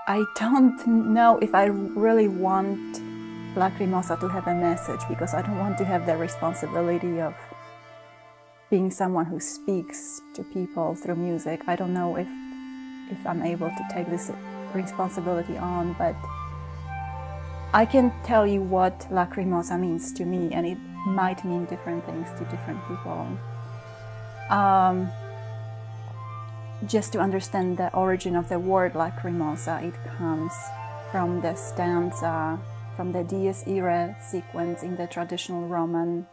I don't know if I really want Lacrimosa to have a message, because I don't want to have the responsibility of being someone who speaks to people through music. I don't know if I'm able to take this responsibility on, but I can tell you what Lacrimosa means to me, and it might mean different things to different people. Just to understand the origin of the word Lacrimosa, it comes from the stanza from the Dies Irae sequence in the traditional Roman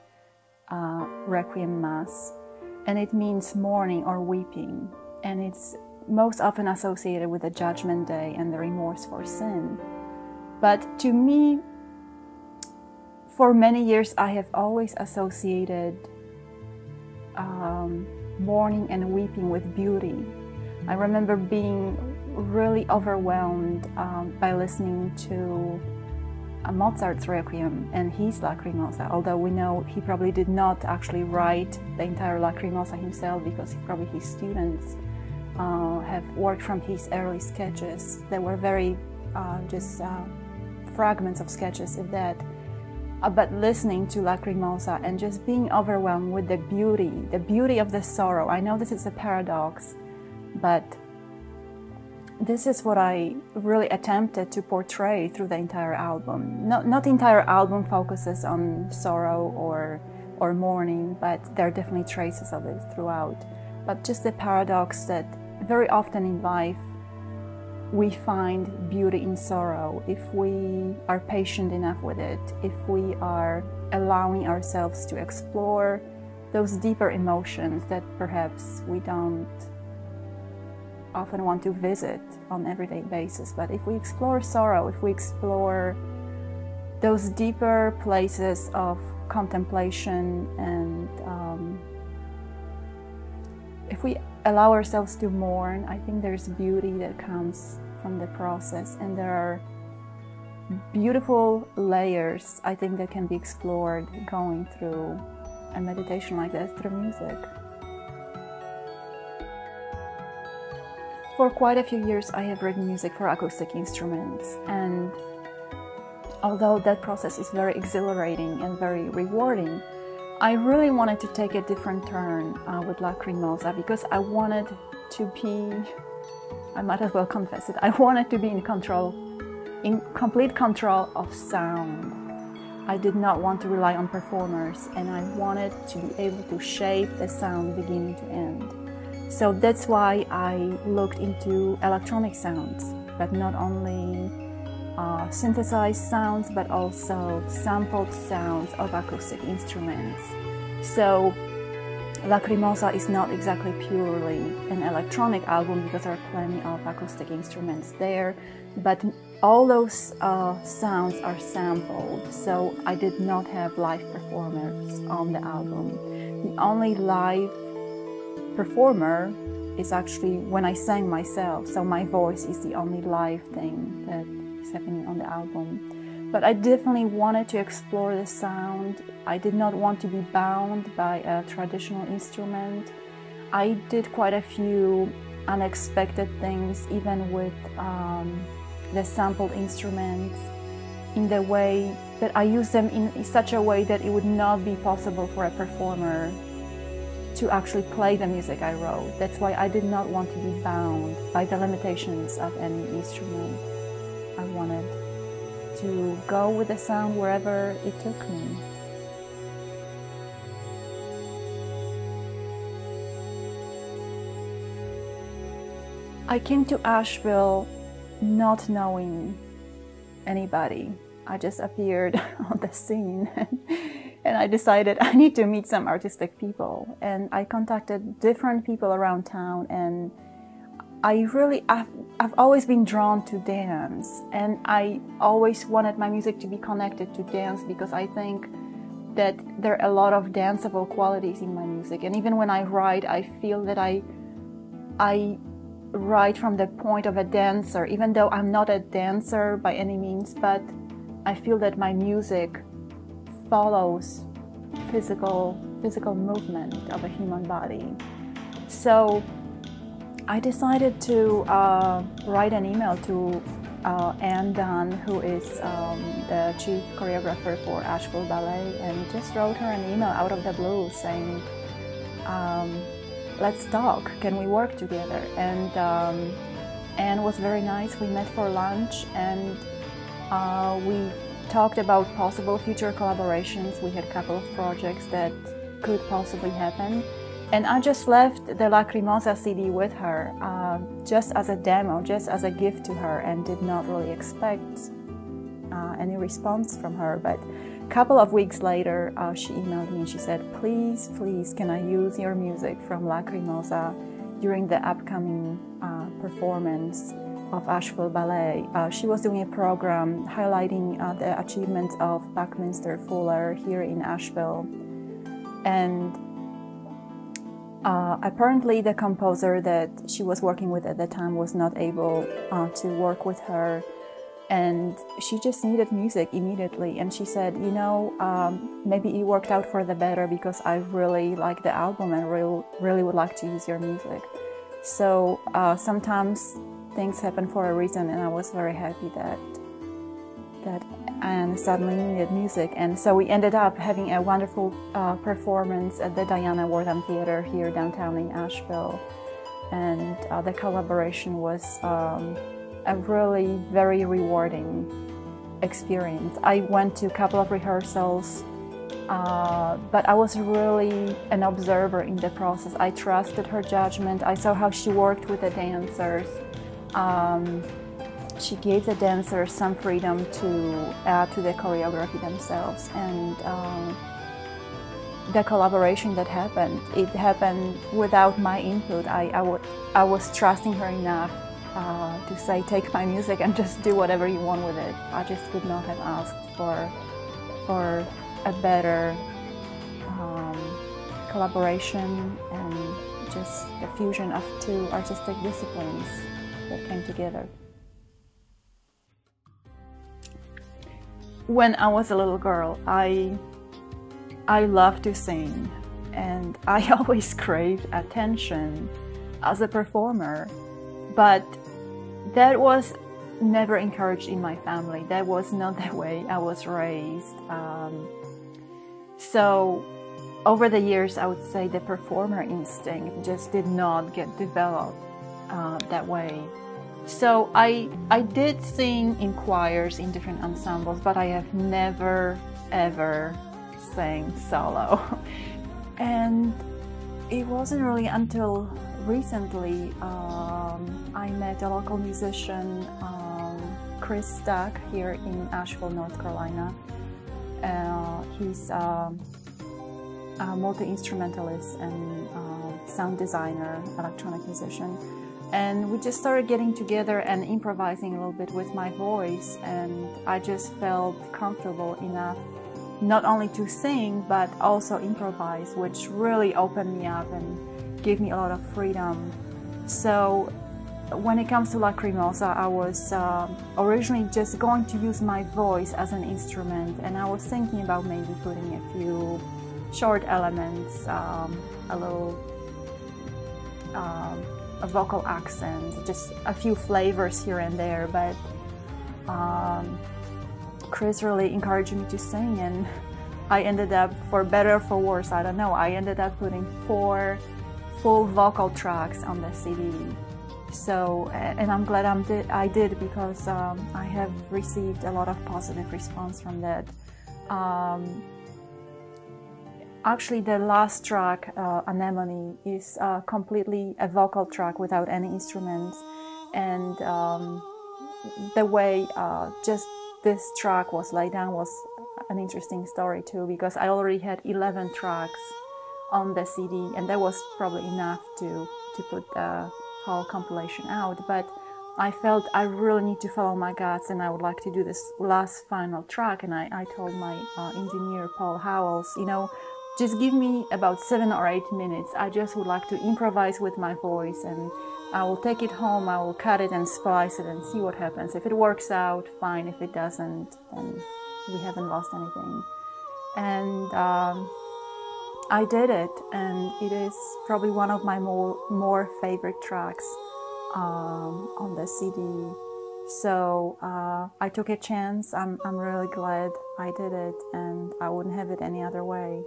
Requiem Mass, and it means mourning or weeping, and it's most often associated with the Judgment Day and the remorse for sin. But to me, for many years, I have always associated mourning and weeping with beauty. I remember being really overwhelmed by listening to Mozart's Requiem and his Lacrimosa, although we know he probably did not actually write the entire Lacrimosa himself, because probably his students have worked from his early sketches. They were very just fragments of sketches, if that. But listening to Lacrimosa and just being overwhelmed with the beauty of the sorrow. I know this is a paradox, but this is what I really attempted to portray through the entire album. Not the entire album focuses on sorrow or mourning, but there are definitely traces of it throughout. But just the paradox that very often in life we find beauty in sorrow if we are patient enough with it, if we are allowing ourselves to explore those deeper emotions that perhaps we don't often want to visit on an everyday basis. But if we explore sorrow, if we explore those deeper places of contemplation, and if we allow ourselves to mourn, I think there's beauty that comes from the process, and there are beautiful layers, I think, that can be explored going through a meditation like that through music. For quite a few years I have written music for acoustic instruments, and although that process is very exhilarating and very rewarding, I really wanted to take a different turn with Lacrimosa, because I wanted to be, I might as well confess it, I wanted to be in complete control of sound. I did not want to rely on performers, and I wanted to be able to shape the sound beginning to end. So that's why I looked into electronic sounds, but not only synthesized sounds, but also sampled sounds of acoustic instruments. So Lacrimosa is not exactly purely an electronic album, because there are plenty of acoustic instruments there, but all those sounds are sampled, so I did not have live performers on the album. The only live performer is actually when I sang myself, so my voice is the only live thing that is happening on the album. But I definitely wanted to explore the sound. I did not want to be bound by a traditional instrument. I did quite a few unexpected things, even with the sampled instruments, in the way that I used them in such a way that it would not be possible for a performer to actually play the music I wrote. That's why I did not want to be bound by the limitations of any instrument. I wanted to go with the sound wherever it took me. I came to Asheville not knowing anybody. I just appeared on the scene and I decided I need to meet some artistic people. And I contacted different people around town, and I've always been drawn to dance, and I always wanted my music to be connected to dance, because I think that there are a lot of danceable qualities in my music. And even when I write, I feel that I write from the point of a dancer, even though I'm not a dancer by any means, but I feel that my music follows physical movement of a human body. So I decided to write an email to Ann Dunn, who is the chief choreographer for Asheville Ballet, and just wrote her an email out of the blue saying, let's talk, can we work together? And Ann was very nice. We met for lunch and we talked about possible future collaborations. We had a couple of projects that could possibly happen. And I just left the Lacrimosa CD with her, just as a demo, just as a gift to her, and did not really expect any response from her. But a couple of weeks later, she emailed me and she said, please, please, can I use your music from Lacrimosa during the upcoming performance of Asheville Ballet. She was doing a program highlighting the achievements of Buckminster Fuller here in Asheville. And apparently the composer that she was working with at the time was not able to work with her, and she just needed music immediately. And she said, you know, maybe it worked out for the better because I really like the album and really would like to use your music. So sometimes things happen for a reason, and I was very happy that Anne suddenly needed music. And so we ended up having a wonderful performance at the Diana Wortham Theatre here downtown in Asheville. And the collaboration was a really very rewarding experience. I went to a couple of rehearsals, but I was really an observer in the process. I trusted her judgment. I saw how she worked with the dancers. She gave the dancers some freedom to add to the choreography themselves, and the collaboration that happened, it happened without my input. I was trusting her enough to say, take my music and just do whatever you want with it. I just could not have asked for a better collaboration and just the fusion of two artistic disciplines that came together. When I was a little girl, I loved to sing, and I always craved attention as a performer, but that was never encouraged in my family. That was not the way I was raised. So over the years, I would say the performer instinct just did not get developed that way. So I did sing in choirs in different ensembles, but I have never ever sang solo. And it wasn't really until recently I met a local musician, Chris Stack, here in Asheville, North Carolina. He's a multi-instrumentalist and sound designer, electronic musician. And we just started getting together and improvising a little bit with my voice, and I just felt comfortable enough not only to sing but also improvise, which really opened me up and gave me a lot of freedom. So when it comes to Lacrimosa, I was originally just going to use my voice as an instrument, and I was thinking about maybe putting a few short elements, a little a vocal accent, just a few flavors here and there, but Chris really encouraged me to sing, and I ended up, for better or for worse, I don't know, I ended up putting 4 full vocal tracks on the CD. So, and I'm glad I did, because I have received a lot of positive response from that. Actually, the last track, Anemone, is completely a vocal track without any instruments, and the way just this track was laid down was an interesting story too, because I already had 11 tracks on the CD, and that was probably enough to put the whole compilation out, but I felt I really need to follow my guts, and I would like to do this last final track. And I told my engineer, Paul Howells, you know, just give me about 7 or 8 minutes. I just would like to improvise with my voice, and I will take it home, I will cut it and splice it and see what happens. If it works out, fine. If it doesn't, then we haven't lost anything. And I did it, and it is probably one of my more favorite tracks on the CD. So I took a chance. I'm really glad I did it, and I wouldn't have it any other way.